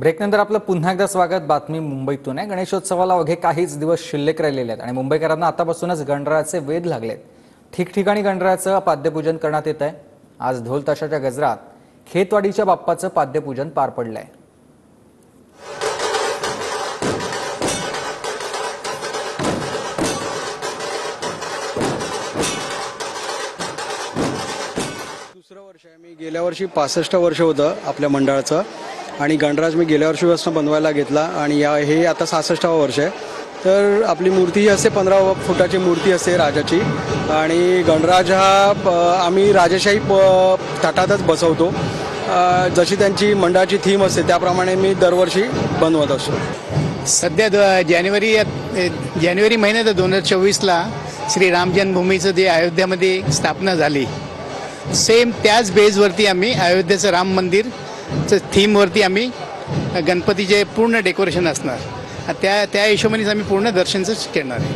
ब्रेकनंतर आपलं पुन्हा एकदा स्वागत. बातमी मुंबईतून आहे. गणेशोत्सवाला अवघे काहीच दिवस शिल्लक राहिलेले आहेत आणि मुंबईकरांना आतापासूनच गणरायाचे वेध लागलेत. ठिकठिकाणी गणरायाचं पाद्यपूजन करण्यात येत आहे. आज ढोल ताशाच्या गजरात खेतवाडीच्या बाप्पाचं पाद्यपूजन पार पडलंय. दुसरं वर्ष आहे. मी गेल्या वर्षी 65 वर्ष होतं आपल्या मंडळाचं आणि गणराज मी गेल्या वर्षीपासून बनवायला घेतला आणि हे आता 66वं वर्ष आहे. तर आपली मूर्ती ही असते 15 फुटाची मूर्ती असते राजाची आणि गणराज हा आम्ही राजेशाही थाटातच बसवतो. जशी त्यांची मंडळाची थीम असते त्याप्रमाणे मी दरवर्षी बनवत असतो. सध्या जानेवारी महिन्यात 2024ला श्री राम जन्मभूमीचं जे अयोध्यामध्ये स्थापना झाली, सेम त्याच बेसवरती आम्ही अयोध्येचं राम मंदिरचं थीमवरती आम्ही गणपतीचे पूर्ण डेकोरेशन असणार. त्या हिशोबानेच आम्ही पूर्ण दर्शनच करणार आहे.